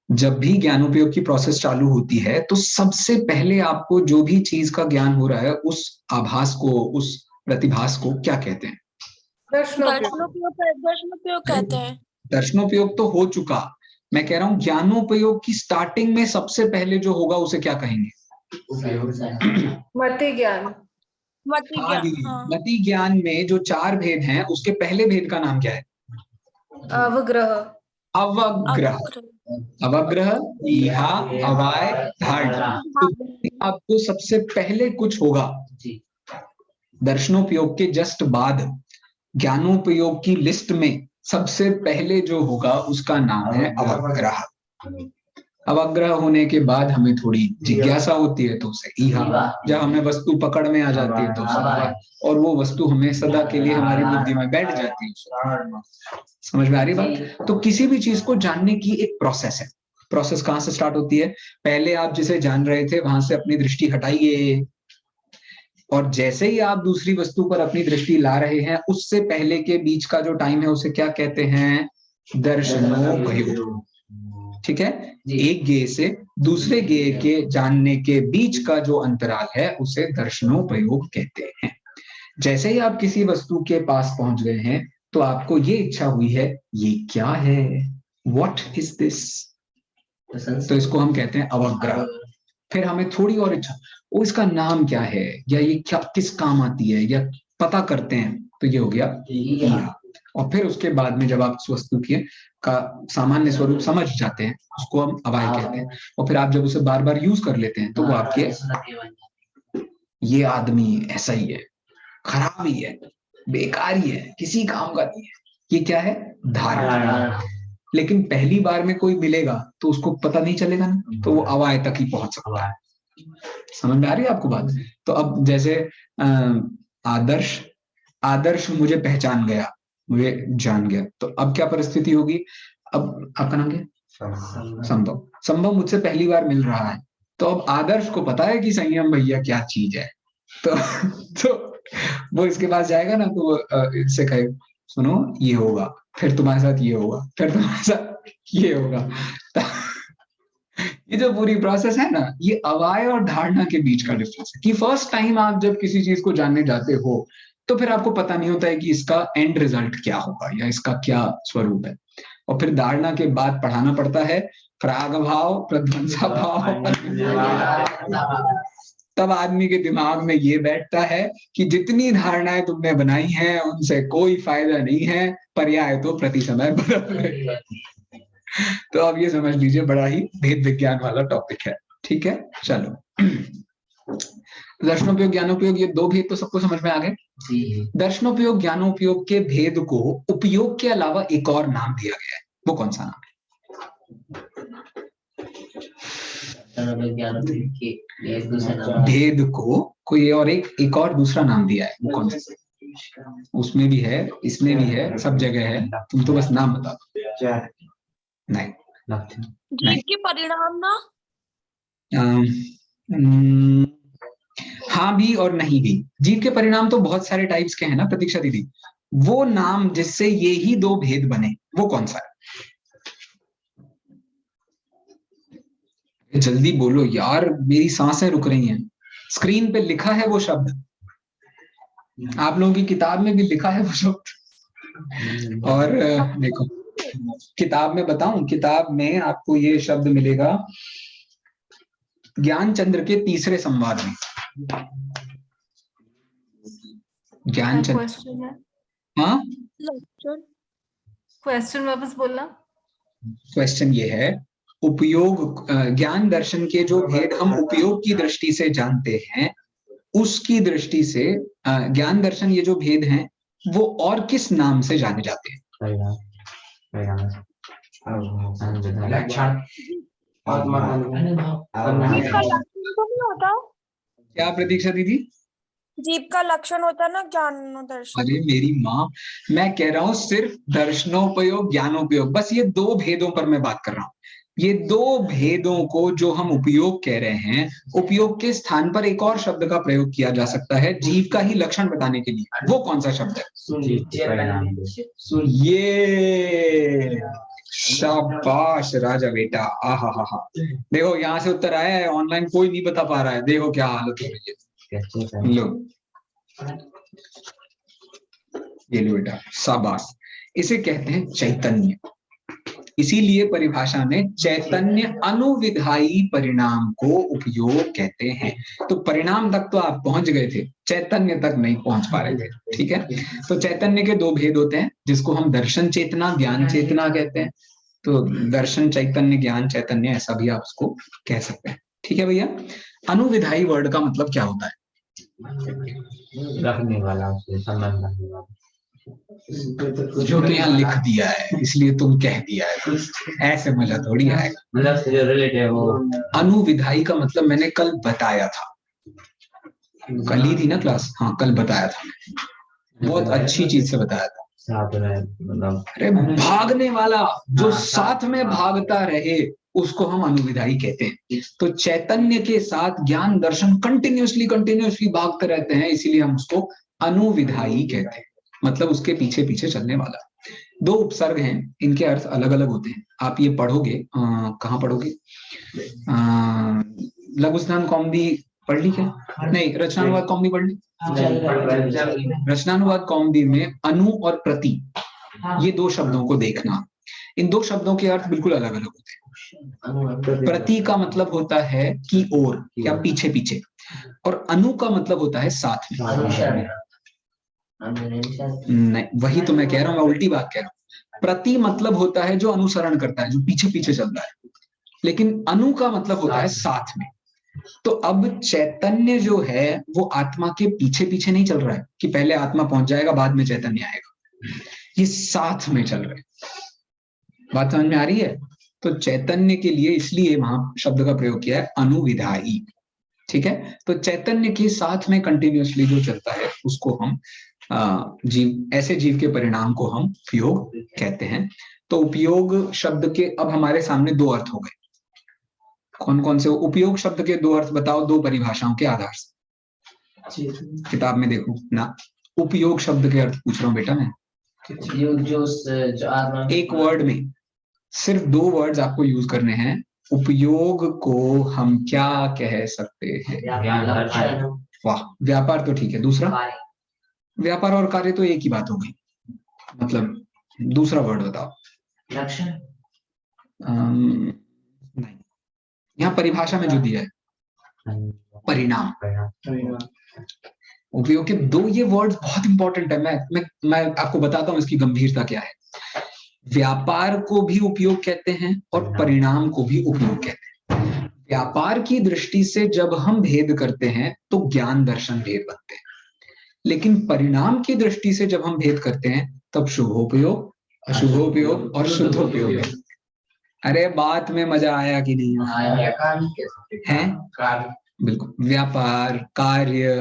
जब भी ज्ञानोपयोग की प्रोसेस चालू होती है तो सबसे पहले आपको जो भी चीज का ज्ञान हो रहा है उस आभास को, उस प्रतिभास को क्या कहते हैं? दर्शनोपयोग कहते हैं। दर्शनोपयोग तो हो चुका, मैं कह रहा हूं ज्ञानोपयोग की स्टार्टिंग में सबसे पहले जो होगा उसे क्या कहेंगे? मति ज्ञान। मति ज्ञान में जो 4 भेद हैं उसके पहले भेद का नाम क्या है? अवग्रह। अवग्रह। अवग्रह, ईहा, अवाय, धारणा। तो आपको सबसे पहले कुछ होगा दर्शनोपयोग के जस्ट बाद, ज्ञानोपयोग की लिस्ट में सबसे पहले जो होगा उसका नाम है अवग्रह। अवग्रह होने के बाद हमें थोड़ी जिज्ञासा होती है तो उसे ईहा, जब हमें वस्तु पकड़ में आ जाती है तो उसे, और वो वस्तु हमें सदा के लिए हमारी बुद्धि में बैठ जाती है। समझ में आ रही बात? तो किसी भी चीज को जानने की एक प्रोसेस है। प्रोसेस कहाँ से स्टार्ट होती है? पहले आप जिसे जान रहे थे वहां से अपनी दृष्टि हटाइए, और जैसे ही आप दूसरी वस्तु पर अपनी दृष्टि ला रहे हैं उससे पहले के बीच का जो टाइम है उसे क्या कहते हैं? दर्शनोपयोग। ठीक है, एक गेय से दूसरे गेय के जानने के बीच का जो अंतराल है उसे दर्शनोपयोग कहते हैं। जैसे ही आप किसी वस्तु के पास पहुंच गए हैं तो आपको ये इच्छा हुई है, ये क्या है? What is this? तो इसको हम कहते हैं अवग्रह। फिर हमें थोड़ी और इच्छा, वो इसका नाम क्या है, या ये क्या किस काम आती है, या पता करते हैं, तो ये हो गया ईहा। और फिर उसके बाद में जब आप उस वस्तु का सामान्य स्वरूप समझ जाते हैं उसको हम अवाय कहते हैं। और फिर आप जब उसे बार बार यूज कर लेते हैं तो वो आपके, ये आदमी ऐसा ही है, खराब ही है, बेकार ही है, किसी काम का नहीं है, ये क्या है? धारणा। लेकिन पहली बार में कोई मिलेगा तो उसको पता नहीं चलेगा ना, तो वो अवाय तक ही पहुंच सकता है। समझ में आ रही है आपको बात? तो अब जैसे आदर्श, आदर्श मुझे पहचान गया, मुझे जान गया, तो अब क्या परिस्थिति होगी? अब आपका नाम क्या? संभव। संभव मुझसे पहली बार मिल रहा है, तो अब आदर्श को पता है कि संयम भैया क्या चीज है, तो वो इसके पास जाएगा ना, तो इससे कहे सुनो ये होगा, फिर तुम्हारे साथ ये होगा, फिर तुम्हारे साथ ये होगा। ये जो पूरी प्रोसेस है ना, ये अवाय और धारणा के बीच का डिफरेंस है कि फर्स्ट टाइम आप जब किसी चीज को जानने जाते हो तो फिर आपको पता नहीं होता है कि इसका एंड रिजल्ट क्या होगा या इसका क्या स्वरूप है। और फिर धारणा के बाद पढ़ाना पड़ता है प्राग भाव, प्रध्वंसा भाव। तब आदमी के दिमाग में ये बैठता है कि जितनी धारणाएं तुमने बनाई हैं उनसे कोई फायदा नहीं है, पर्याय तो प्रति समय बदल रहे। तो अब ये समझ लीजिए बड़ा ही भेद विज्ञान वाला टॉपिक है। ठीक है, चलो दर्शनोपयोग ज्ञानोपयोग ये दो भेद तो सबको समझ में आ गए। जी दर्शनोपयोग ज्ञानोपयोग के भेद को उपयोग के अलावा एक और नाम दिया गया है, वो कौन सा नाम है? ज्ञान के एक दूसरे नाम भेद को कोई और एक और दूसरा नाम दिया है, वो कौन सा? उसमें भी है, इसमें भी है, सब जगह है, तुम तो बस नाम बता दो। नहीं जीव के परिणाम ना। हाँ भी और नहीं भी। जीव के परिणाम तो बहुत सारे टाइप्स के हैं ना प्रतीक्षा दीदी, वो नाम जिससे ये ही दो भेद बने वो कौन सा है? जल्दी बोलो यार, मेरी सांसें रुक रही हैं। स्क्रीन पे लिखा है वो शब्द, आप लोगों की किताब में भी लिखा है वो शब्द। और देखो किताब में बताऊं, किताब में आपको ये शब्द मिलेगा ज्ञानचंद्र के तीसरे संवाद में। ज्ञानचंद्र, हाँ क्वेश्चन वापस बोलना। क्वेश्चन ये है, उपयोग ज्ञान दर्शन के जो भेद हम उपयोग की दृष्टि से जानते हैं, उसकी दृष्टि से ज्ञान दर्शन ये जो भेद हैं वो और किस नाम से जाने जाते हैं? क्या प्रतीक्षा दीदी? जीव का लक्षण होता है ना ज्ञान दर्शन। अरे मेरी माँ, मैं कह रहा हूँ सिर्फ दर्शनोपयोग ज्ञानोपयोग, बस ये दो भेदों पर मैं बात कर रहा हूँ। ये दो भेदों को जो हम उपयोग कह रहे हैं, उपयोग के स्थान पर एक और शब्द का प्रयोग किया जा सकता है जीव का ही लक्षण बताने के लिए, वो कौन सा शब्द है? ये शाबाश राजा बेटा, आहा हा हा। देखो यहाँ से उत्तर आया है, ऑनलाइन कोई नहीं बता पा रहा है, देखो क्या हालत हो रही है। लो ये लो बेटा, शाबाश। इसे कहते हैं चैतन्य। इसीलिए परिभाषा में चैतन्य अनुविधायी परिणाम को उपयोग कहते हैं। तो परिणाम तक तो आप पहुंच गए थे, चैतन्य तक नहीं पहुंच पा रहे थे, ठीक है। तो चैतन्य के दो भेद होते हैं जिसको हम दर्शन चेतना ज्ञान चेतना कहते हैं। तो दर्शन चैतन्य ज्ञान चैतन्य ऐसा भी आप उसको कह सकते हैं, ठीक है भैया। अनुविधायी वर्ड का मतलब क्या होता है? रखने वाला, उससे संबंध रखने वाला। जो तो यहाँ लिख दिया है इसलिए तुम कह दिया है, ऐसे मजा थोड़ी आएगा। मतलब से जो रिलेटेड वो अनुविधायी का मतलब मैंने कल बताया था, कल ही थी ना क्लास, हाँ कल बताया था, बहुत अच्छी चीज से बताया था। साथ में मतलब अरे भागने वाला, जो साथ में भागता रहे उसको हम अनुविधायी कहते हैं। तो चैतन्य के साथ ज्ञान दर्शन कंटिन्यूसली भागते रहते हैं, इसीलिए हम उसको अनुविधायी कहते हैं, मतलब उसके पीछे पीछे चलने वाला। दो उपसर्ग हैं, इनके अर्थ अलग अलग होते हैं। आप ये पढ़ोगे, कहाँ पढ़ोगे? लघु स्नान कौमुदी पढ़ ली क्या? नहीं, रचनानुवाद कौमुदी पढ़ ली। रचनानुवाद कौमुदी में अनु और प्रति, ये दो शब्दों को देखना। इन दो शब्दों के अर्थ बिल्कुल अलग अलग होते हैं। प्रति का मतलब होता है कि ओर या पीछे पीछे, और अनु का मतलब होता है साथ में। नहीं, वही तो मैं कह रहा हूँ, मैं उल्टी बात कह रहा हूँ। प्रति मतलब होता है जो अनुसरण करता है, जो पीछे पीछे चलता है, लेकिन अनु का मतलब होता है साथ में। तो अब चैतन्य जो है वो आत्मा के पीछे पीछे नहीं चल रहा है कि पहले आत्मा पहुंच जाएगा बाद में चैतन्य आएगा, ये साथ में चल रहे हैं। बात समझ में आ रही है? तो चैतन्य के लिए इसलिए वहां शब्द का प्रयोग किया है अनुविधायी, ठीक है। तो चैतन्य के साथ में कंटिन्यूअसली जो चलता है उसको हम जीव, ऐसे जीव के परिणाम को हम उपयोग कहते हैं। तो उपयोग शब्द के अब हमारे सामने दो अर्थ हो गए। कौन कौन से? उपयोग शब्द के दो अर्थ बताओ, दो परिभाषाओं के आधार से। किताब में देखो ना, उपयोग शब्द के अर्थ पूछ रहा हूँ बेटा मैं। एक वर्ड में सिर्फ दो वर्ड्स आपको यूज करने हैं। उपयोग को हम क्या कह सकते हैं? वाह, व्यापार तो ठीक है। दूसरा? व्यापार और कार्य तो एक ही बात हो गई, मतलब दूसरा वर्ड बताओ। नहीं, यहाँ परिभाषा में जो दिया है परिणाम। उपयोग के दो ये वर्ड्स बहुत इंपॉर्टेंट है। मैं आपको बताता हूँ इसकी गंभीरता क्या है। व्यापार को भी उपयोग कहते हैं और परिणाम को भी उपयोग कहते हैं। व्यापार की दृष्टि से जब हम भेद करते हैं तो ज्ञान दर्शन भेद बनते हैं, लेकिन परिणाम की दृष्टि से जब हम भेद करते हैं तब शुभोपयोग, अशुभोपयोग और शुद्धोपयोग है। अरे बात में मजा आया कि नहीं आया? है बिल्कुल। व्यापार, कार्य,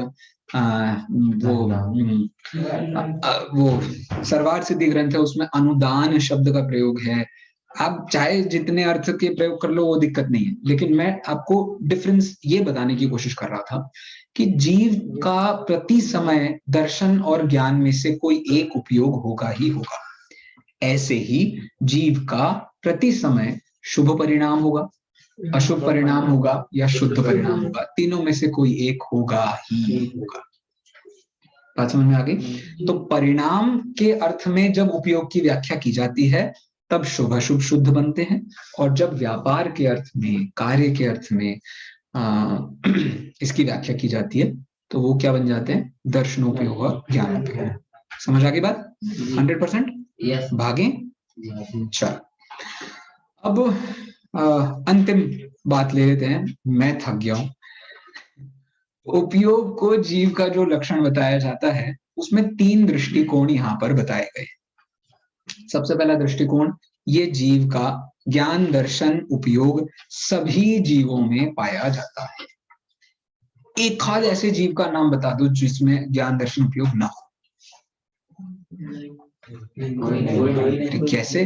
वो सर्वार्थ सिद्धि ग्रंथ है, उसमें अनुदान शब्द का प्रयोग है। आप चाहे जितने अर्थ के प्रयोग कर लो, वो दिक्कत नहीं है, लेकिन मैं आपको डिफरेंस ये बताने की कोशिश कर रहा था कि जीव का प्रति समय दर्शन और ज्ञान में से कोई एक उपयोग होगा ही होगा। ऐसे ही जीव का प्रति समय शुभ परिणाम होगा, अशुभ परिणाम होगा या शुद्ध परिणाम होगा, तीनों में से कोई एक होगा ही होगा। बात समझ में आ गई? तो परिणाम के अर्थ में जब उपयोग की व्याख्या की जाती है तब शुभ अशुभ शुद्ध बनते हैं, और जब व्यापार के अर्थ में, कार्य के अर्थ में इसकी व्याख्या की जाती है तो वो क्या बन जाते हैं? दर्शनोपयोग और ज्ञानोपयोग। समझ आ गई बात? 100%? यस। भागे? चल अब अंतिम बात ले लेते हैं, मैं थक गया हूं। उपयोग को जीव का जो लक्षण बताया जाता है उसमें 3 दृष्टिकोण यहाँ पर बताए गए। सबसे पहला दृष्टिकोण, ये जीव का ज्ञान दर्शन उपयोग सभी जीवों में पाया जाता है। एक खास ऐसे जीव का नाम बता दो जिसमें ज्ञान दर्शन उपयोग ना हो। कैसे?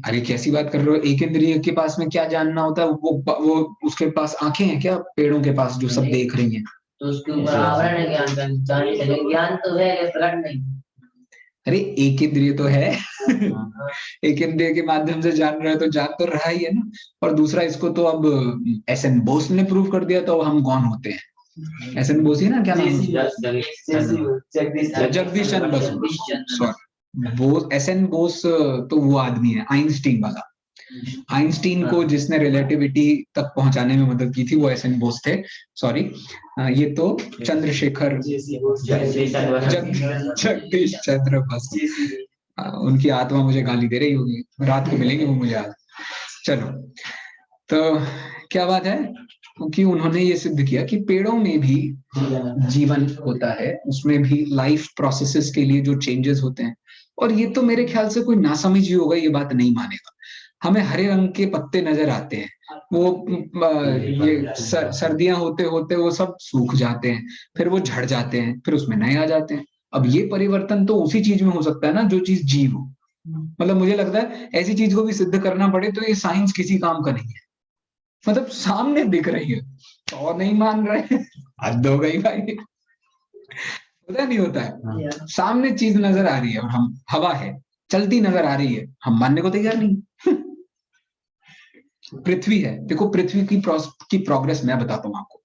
अरे कैसी बात कर रहे हो? एक इंद्रिय के पास में क्या जानना होता है? वो उसके पास आंखें हैं क्या पेड़ों के पास जो सब देख रही हैं? तो उसके ऊपर आवरण है ज्ञान का, ज्ञान तो है, प्रकट नहीं। अरे एक इंद्रिय तो है एक इंद्रिय के माध्यम से जान रहा है तो जान तो रहा ही है ना। और दूसरा, इसको तो अब एसएन बोस ने प्रूव कर दिया, तो हम कौन होते हैं? एसएन बोस ही ना, क्या नाम? जगदीश चंद्र बसु। सॉरी, बोस, एसएन बोस तो वो आदमी है आइंस्टीन वाला। आइंस्टीन को जिसने रिलेटिविटी तक पहुंचाने में मदद की थी वो एसएन बोस थे। सॉरी, ये तो चंद्रशेखर, जगदीश चंद्र बसु। उनकी आत्मा मुझे गाली दे रही होगी, रात को मिलेंगे वो मुझे आज। चलो, तो क्या बात है? क्योंकि उन्होंने ये सिद्ध किया कि पेड़ों में भी जीवन होता है, उसमें भी लाइफ प्रोसेसेस के लिए जो चेंजेस होते हैं। और ये तो मेरे ख्याल से कोई नासमझ ही होगा, ये बात नहीं मानेगा। हमें हरे रंग के पत्ते नजर आते हैं, वो ये सर्दियां होते होते वो सब सूख जाते हैं, फिर वो झड़ जाते हैं, फिर उसमें नए आ जाते हैं। अब ये परिवर्तन तो उसी चीज में हो सकता है ना जो चीज जीव हो। मतलब मुझे लगता है ऐसी चीज को भी सिद्ध करना पड़े तो ये साइंस किसी काम का नहीं है। मतलब सामने दिख रही है और नहीं मान रहे, हद हो गई भाई। पता नहीं होता है, सामने चीज नजर आ रही है और हम, हवा है चलती नजर आ रही है, हम मानने को तैयार नहीं। पृथ्वी है, देखो पृथ्वी की प्रोग्रेस मैं बताता हूं आपको।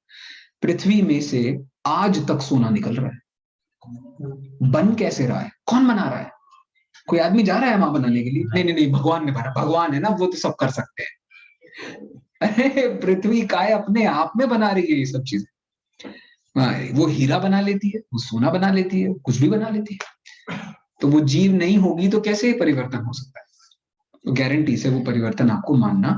पृथ्वी में से आज तक सोना निकल रहा है। बन कैसे रहा है? कौन बना रहा है? कोई आदमी जा रहा है वहां बनाने के लिए? नहीं, भगवान ने बना। भगवान है ना, वो तो सब कर सकते हैं। अरे पृथ्वी काय अपने आप में बना रही है ये सब चीजें। वो हीरा बना लेती है, वो सोना बना लेती है, कुछ भी बना लेती है। तो वो जीव नहीं होगी तो कैसे परिवर्तन हो सकता है? तो गारंटी से वो परिवर्तन आपको मानना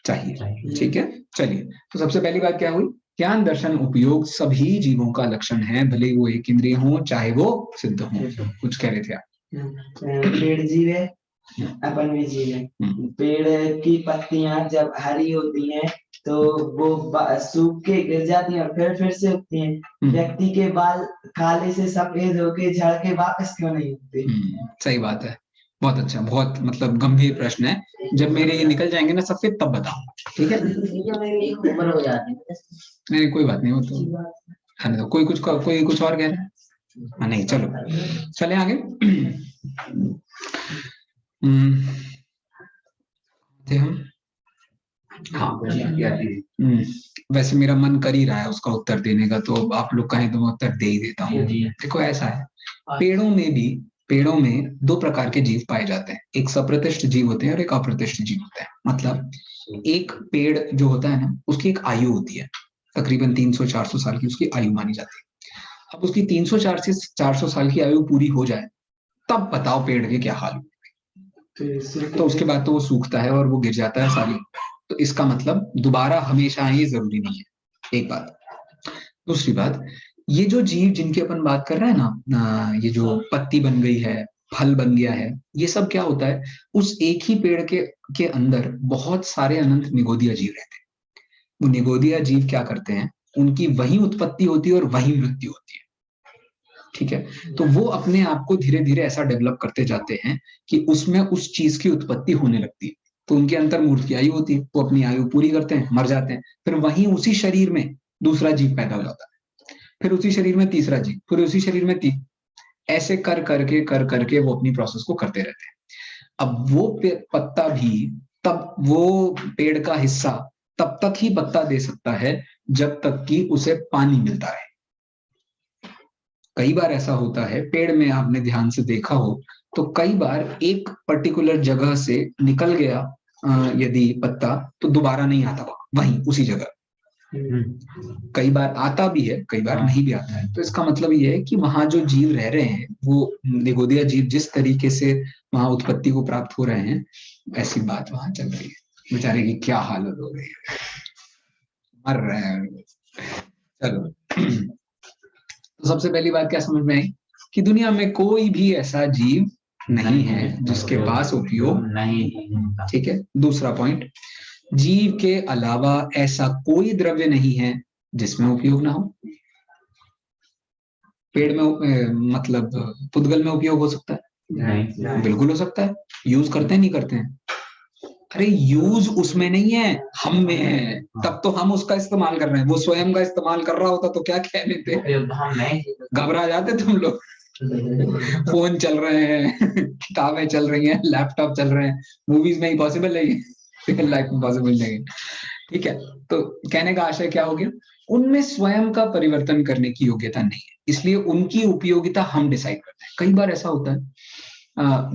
चाहिए। ठीक है, चलिए। तो सबसे पहली बात क्या हुई? ज्ञान दर्शन उपयोग सभी जीवों का लक्षण है, भले वो एक इंद्रिय हो चाहे वो सिद्ध हो। कुछ कह रहे थे आप? पेड़ जीव है, अपन भी जीव है। पेड़ की पत्तियां जब हरी होती हैं तो वो सूख के गिर जाती हैं और फिर से उगती हैं। व्यक्ति के बाल काले से सफेद होके झड़ के वापस क्यों नहीं उगते? सही बात है, बहुत अच्छा, बहुत मतलब गंभीर प्रश्न है। जब मेरे ये निकल जाएंगे ना सफेद तब बताऊं, ठीक है? उम्र हो जाती है। नहीं कोई बात नहीं, वो तो कोई कुछ और कह रहा है? नहीं, चलो चले आगे। हम हाँ, वैसे मेरा मन कर ही रहा है उसका उत्तर देने का, तो आप लोग कहें तो मैं उत्तर दे ही देता हूँ। देखो ऐसा है, पेड़ों में 2 प्रकार के जीव पाए जाते हैं। एक सप्रतिष्ठ जीव होते हैं और एक अप्रतिष्ठ जीव होते हैं। मतलब एक पेड़ जो होता है ना, उसकी एक आयु होती है, तकरीबन 300-400 साल की उसकी आयु मानी जाती है। अब उसकी 300-400 साल की आयु पूरी हो जाए तब बताओ पेड़ के क्या हाल होंगे। तो उसके बाद तो वो सूखता है और वो गिर जाता है, सारी तो इसका मतलब दोबारा हमेशा आए ये जरूरी नहीं है, एक बात। दूसरी बात, ये जो जीव जिनकी अपन बात कर रहे हैं ना, ये जो पत्ती बन गई है, फल बन गया है, ये सब क्या होता है, उस एक ही पेड़ के अंदर बहुत सारे अनंत निगोदिया जीव रहते हैं। वो निगोदिया जीव क्या करते हैं, उनकी वही उत्पत्ति होती है और वही मृत्यु होती है, ठीक है। तो वो अपने आप को धीरे धीरे ऐसा डेवलप करते जाते हैं कि उसमें उस चीज की उत्पत्ति होने लगती है। तो उनके अंतर मूर्ति आयु होती है, वो अपनी आयु पूरी करते हैं, मर जाते हैं, फिर वहीं उसी शरीर में दूसरा जीव पैदा हो जाता है, फिर उसी शरीर में तीसरा जीव, फिर उसी शरीर में ऐसे कर करके वो अपनी प्रोसेस को करते रहते हैं। अब वो पत्ता भी, तब वो पेड़ का हिस्सा तब तक ही पत्ता दे सकता है जब तक कि उसे पानी मिलता है। कई बार ऐसा होता है पेड़ में, आपने ध्यान से देखा हो तो कई बार एक पर्टिकुलर जगह से निकल गया यदि पत्ता, तो दोबारा नहीं आता वहीं उसी जगह। कई बार आता भी है, कई बार नहीं भी आता है। तो इसका मतलब ये है कि वहां जो जीव रह रहे हैं, वो निगोदिया जीव जिस तरीके से वहां उत्पत्ति को प्राप्त हो रहे हैं, ऐसी बात वहां चल रही है। बेचारे की क्या हालत हो रही है, मर रहे हैं। चलो, तो सबसे पहली बात क्या समझ में आई कि दुनिया में कोई भी ऐसा जीव नहीं है जिसके पास उपयोग नहीं, ठीक है। दूसरा पॉइंट, जीव के अलावा ऐसा कोई द्रव्य नहीं है जिसमें उपयोग ना हो। पेड़ में मतलब पुद्गल में उपयोग हो सकता है? नहीं, बिल्कुल हो सकता है। यूज करते हैं, नहीं करते हैं? अरे यूज उसमें नहीं है, हम में है। तब तो हम उसका इस्तेमाल कर रहे हैं, वो स्वयं का इस्तेमाल कर रहा होता तो क्या कह लेते, घबरा जाते तुम लोग। फोन चल रहे हैं, किताबें चल रही हैं, लैपटॉप चल रहे हैं, मूवीज में ही पॉसिबल है, रियल लाइफ में पॉसिबल नहीं, ठीक है। तो कहने का आशय क्या हो गया, उनमें स्वयं का परिवर्तन करने की योग्यता नहीं है, इसलिए उनकी उपयोगिता हम डिसाइड करते हैं। कई बार ऐसा होता है,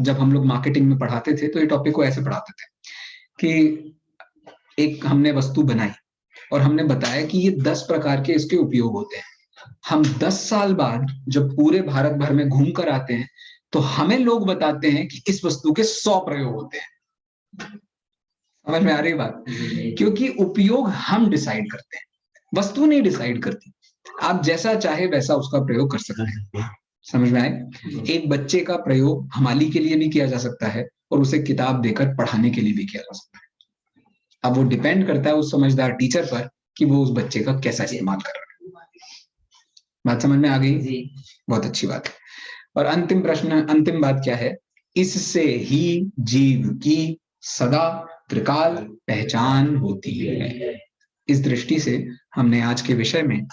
जब हम लोग मार्केटिंग में पढ़ाते थे तो ये टॉपिक को ऐसे पढ़ाते थे कि एक हमने वस्तु बनाई और हमने बताया कि ये 10 प्रकार के इसके उपयोग होते हैं। हम 10 साल बाद जब पूरे भारत भर में घूम कर आते हैं तो हमें लोग बताते हैं कि इस वस्तु के 100 प्रयोग होते हैं। समझ में आ रही बात? क्योंकि उपयोग हम डिसाइड करते हैं, वस्तु नहीं डिसाइड करती। आप जैसा चाहे वैसा उसका प्रयोग कर सकते हैं। समझ में आए? एक बच्चे का प्रयोग हमाली के लिए भी किया जा सकता है और उसे किताब देकर पढ़ाने के लिए भी किया जा सकता है। अब वो डिपेंड करता है उस समझदार टीचर पर कि वो उस बच्चे का कैसा इस्तेमाल कर रहा है। बात समझ में आ गई? बहुत अच्छी बात है। और अंतिम प्रश्न, अंतिम बात क्या है, इससे ही जीव की सदा त्रिकाल पहचान होती है। इस दृष्टि से हमने आज के विषय में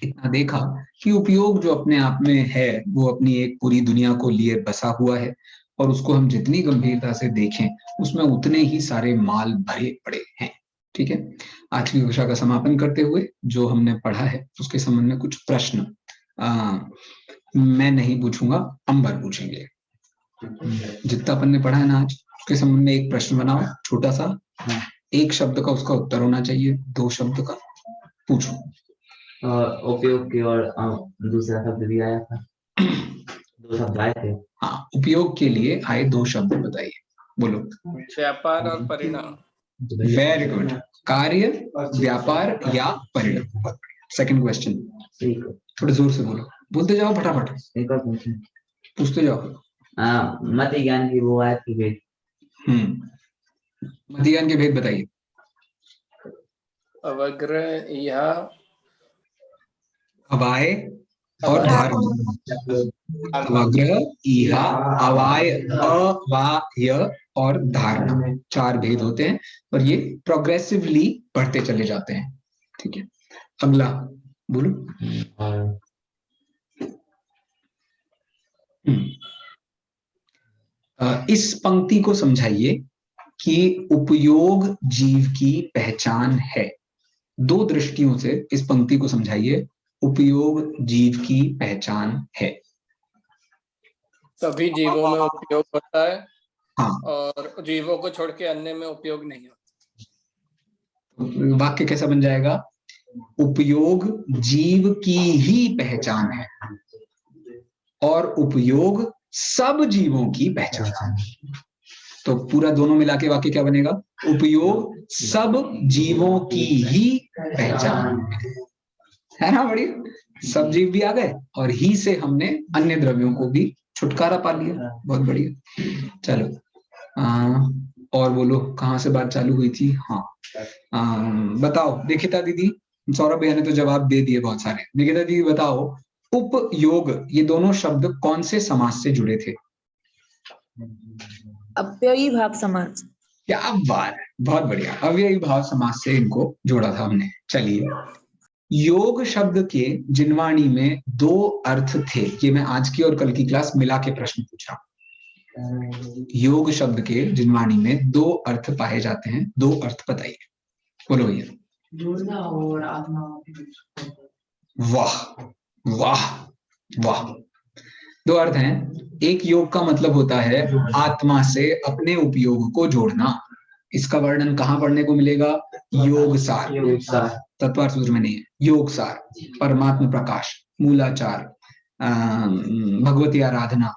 इतना देखा कि उपयोग जो अपने आप में है वो अपनी एक पूरी दुनिया को लिए बसा हुआ है, और उसको हम जितनी गंभीरता से देखें उसमें उतने ही सारे माल भरे पड़े हैं, ठीक है। आज की कक्षा का समापन करते हुए जो हमने पढ़ा है उसके संबंध में कुछ प्रश्न मैं नहीं पूछूंगा, अंबर पूछेंगे। जितना अपन ने पढ़ा है ना आज, उसके संबंध में एक प्रश्न बनाओ छोटा सा, एक शब्द का उसका उत्तर होना चाहिए, 2 शब्द का। पूछो। उपयोग की और दूसरा शब्द भी आया था, 2 शब्द आए थे। हाँ, उपयोग के लिए आए 2 शब्द बताइए, बोलो। व्यापार और परिणाम। Very good. कार्य, व्यापार या परिणाम। सेकंड क्वेश्चन, थोड़े जोर से बोलो, बोलते जाओ फटाफट, एक और क्वेश्चन पूछते जाओ। मति ज्ञान की वो आयत की भेद। मति ज्ञान के भेद बताइए। अवग्र या अवाय और धारण। अवग्र, इहा, अवाय, अवाय और धारण, 4 भेद होते हैं और ये प्रोग्रेसिवली बढ़ते चले जाते हैं, ठीक है। अगला बोलो। इस पंक्ति को समझाइए कि उपयोग जीव की पहचान है। 2 दृष्टियों से इस पंक्ति को समझाइए, उपयोग जीव की पहचान है। सभी जीवों में उपयोग होता है, हाँ, और जीवों को छोड़ के अन्य में उपयोग नहीं होता। वाक्य कैसा बन जाएगा? उपयोग जीव की ही पहचान है और उपयोग सब जीवों की पहचान है। तो पूरा दोनों मिला के वाक्य क्या बनेगा? उपयोग सब जीवों की ही पहचान है ना। बढ़िया, सब जीव भी आ गए और ही से हमने अन्य द्रव्यों को भी छुटकारा पा लिया। बहुत बढ़िया। चलो और बोलो, कहाँ से बात चालू हुई थी? हाँ, बताओ निकिता दीदी। सौरभ भैया ने तो जवाब दे दिए बहुत सारे। निकिता दीदी बताओ, उपयोग ये दोनों शब्द कौन से समास से जुड़े थे? अव्ययी भाव समास। क्या बात है, बहुत बढ़िया। अव्ययी भाव समास से इनको जोड़ा था हमने। चलिए, योग शब्द के जिनवाणी में दो अर्थ थे। ये मैं आज की और कल की क्लास मिला के प्रश्न पूछा। योग शब्द के जिनवाणी में दो अर्थ पाए जाते हैं, दो अर्थ बताइए। बोलो भैया। जोड़ना और आत्मा। वाह वाह वाह, दो अर्थ हैं। एक योग का मतलब होता है आत्मा से अपने उपयोग को जोड़ना। इसका वर्णन कहाँ पढ़ने को मिलेगा? योग सार। तत्वार्थ सूत्र में नहीं है। योग सार, परमात्म प्रकाश, मूलाचार, भगवती आराधना,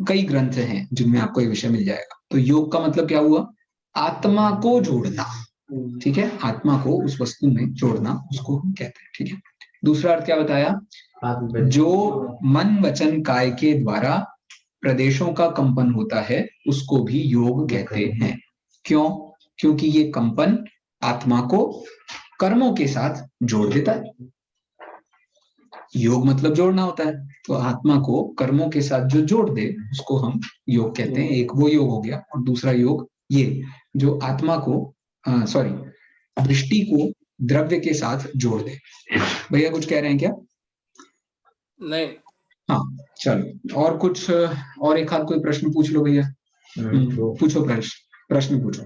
कई ग्रंथ हैं जिनमें आपको ये विषय मिल जाएगा। तो योग का मतलब क्या हुआ? आत्मा को जोड़ना। ठीक है, आत्मा को उस वस्तु में जोड़ना, उसको हम कहते हैं। ठीक है, दूसरा अर्थ क्या बताया? जो मन वचन काय के द्वारा प्रदेशों का कंपन होता है उसको भी योग कहते हैं। क्यों? क्योंकि ये कंपन आत्मा को कर्मों के साथ जोड़ देता है। योग मतलब जोड़ना होता है, तो आत्मा को कर्मों के साथ जो जोड़ दे उसको हम योग कहते हैं। एक वो योग हो गया, और दूसरा योग ये जो आत्मा को दृष्टि को द्रव्य के साथ जोड़ दे। भैया कुछ कह रहे हैं क्या? नहीं। हाँ चलो, और कुछ, और एक हाथ कोई प्रश्न पूछ लो भैया। पूछो, प्रश्न पूछो।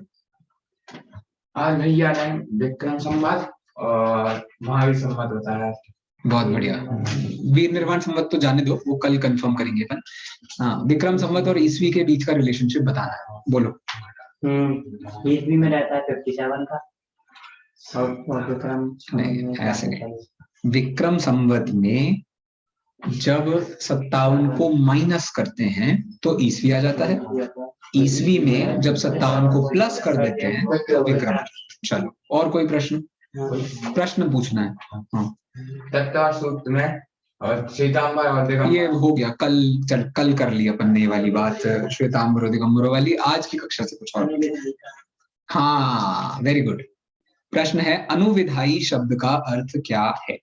आज भैया ने विक्रम संवत और महावीर संवत बताया। बहुत बढ़िया। वीर निर्वाण संवत तो जाने दो, वो कल कंफर्म करेंगे अपन। हाँ, विक्रम संवत और ईस्वी के बीच का रिलेशनशिप बताना है। बोलो। ईस्वी में रहता है 57 का, और विक्रम नहीं, ऐसे नहीं। विक्रम संवत में जब 57 को माइनस करते हैं तो ईस्वी आ जाता है। ईस्वी में जब 57 को प्लस कर देते हैं तो विक्रम। चलो, और कोई प्रश्न? प्रश्न पूछना है। हाँ, तत्वार्थ सूत्र में और श्वेतांबर और दिगंबर। ये हो गया कल। कल कर ली अपन ने ये वाली बात, श्वेतांबर और दिगंबर वाली। आज की कक्षा से कुछ और। हाँ, वेरी गुड। प्रश्न है, अनुविधायी शब्द का अर्थ क्या है?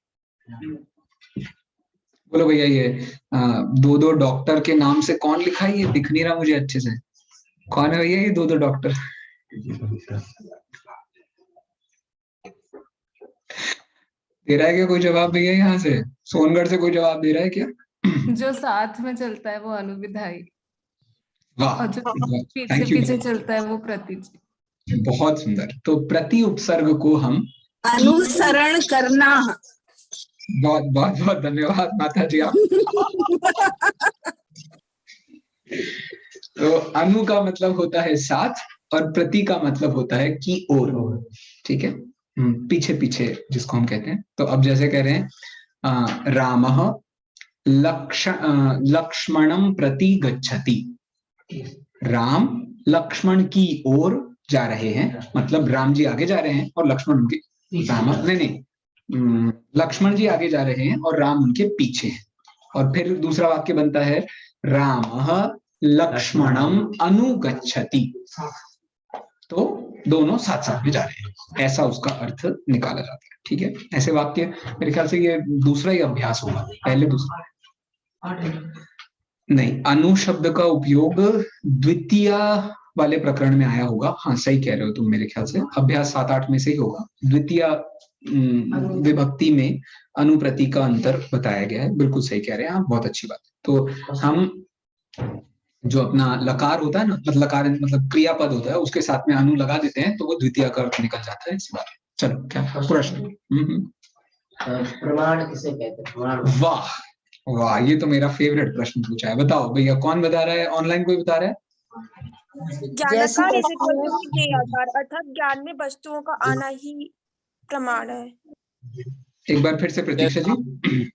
बोलो भैया। ये दो डॉक्टर के नाम से कौन लिखा है? ये दिख नहीं रहा मुझे अच्छे से। कौन है भैया ये दो डॉक्टर? दे रहा है क्या कोई जवाब भैया? यहाँ से सोनगढ़ से कोई जवाब दे रहा है क्या? जो साथ में चलता है वो अनुविधायी, वाह, और जो पीछे पीछे चलता है वो प्रतिजी। बहुत सुंदर। तो प्रति उपसर्ग को हम अनुसरण करना। बहुत बहुत बहुत धन्यवाद माता जी आप। तो अनु का मतलब होता है साथ, और प्रति का मतलब होता है की ओर। ठीक है, पीछे पीछे जिसको हम कहते हैं। तो अब जैसे कह रहे हैं, रामः लक्ष्मणं प्रति गच्छति। राम लक्ष्मण की ओर जा रहे हैं, मतलब राम जी आगे जा रहे हैं और लक्ष्मण उनके लक्ष्मण जी आगे जा रहे हैं और राम उनके पीछे हैं। और फिर दूसरा वाक्य बनता है, रामः लक्ष्मणं अनुगच्छति। तो दोनों साथ साथ में जा रहे हैं, ऐसा उसका अर्थ निकाला जाता है। ठीक है, ऐसे वाक्य मेरे ख्याल से ये दूसरा ही अभ्यास होगा, पहले दूसरा नहीं। अनु शब्द का उपयोग द्वितीय वाले प्रकरण में आया होगा। हाँ, सही कह रहे हो तुम, मेरे ख्याल से अभ्यास 7-8 में से ही होगा। द्वितीय विभक्ति में अनुप्रति का अंतर बताया गया है। बिल्कुल सही कह रहे हैं आप, बहुत अच्छी बात। तो हम जो अपना लकार होता है ना, मतलब लकार मतलब क्रियापद होता है, उसके साथ में अनु लगा देते हैं तो वो द्वितीय का अर्थ निकल जाता है। इसी बात। चलो, क्या प्रश्न? प्रमाण किसे कहते हैं? प्रमाण। वाह वाह, ये तो मेरा फेवरेट प्रश्न पूछा है। बताओ भैया, कौन बता रहा है? ऑनलाइन कोई बता रहा है? ज्ञानाकार इज इक्वल टू ज्ञेयाकार, अर्थात ज्ञान में वस्तुओं का आना ही प्रमाण है। एक बार फिर से प्रतीक्षा जी।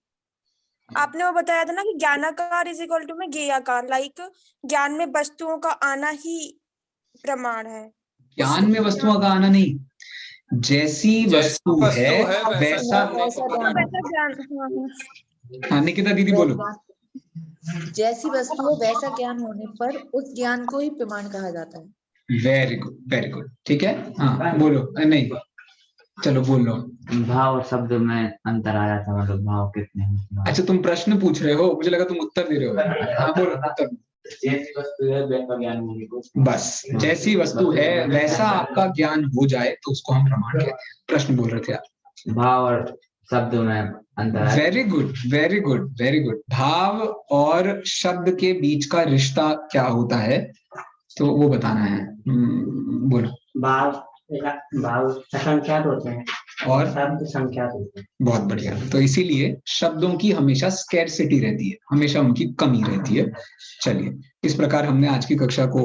आपने वो बताया था ना कि ज्ञानाकार इज इक्वल टू में ज्ञेयाकार, लाइक ज्ञान में वस्तुओं का आना ही प्रमाण है। ज्ञान में वस्तुओं का आना नहीं, जैसी वस्तु है वैसा ज्ञान। हाँ निकिता दीदी बोलो। जैसी वस्तु हो वैसा ज्ञान होने पर उस ज्ञान को ही प्रमाण कहा जाता है। वेरी गुड, वेरी गुड, ठीक है। हाँ बोलो। नहीं चलो बोल लो। भाव और शब्द में अंतर आया था, मतलब भाव कितने हैं। अच्छा तुम प्रश्न पूछ रहे हो, मुझे लगा तुम उत्तर दे रहे हो। हाँ बोलो उत्तर। जैसी वस्तु है वैसा ज्ञान होने को। बस जैसी वस्तु है वैसा आपका ज्ञान हो जाए तो उसको हम प्रमाण कहते हैं। प्रश्न बोल रहे थे आप। भाव और शब्द में अंतर आया। Very good, very good, very good. भाव और शब्द के बीच का रिश्ता क्या होता है तो वो बताना है। बोलो। भाव संख्यात होते हैं और शब्द संख्यात होते हैं। बहुत बढ़िया। तो इसीलिए शब्दों की हमेशा स्कैरसिटी रहती है, हमेशा उनकी कमी रहती है। चलिए इस प्रकार हमने आज की कक्षा को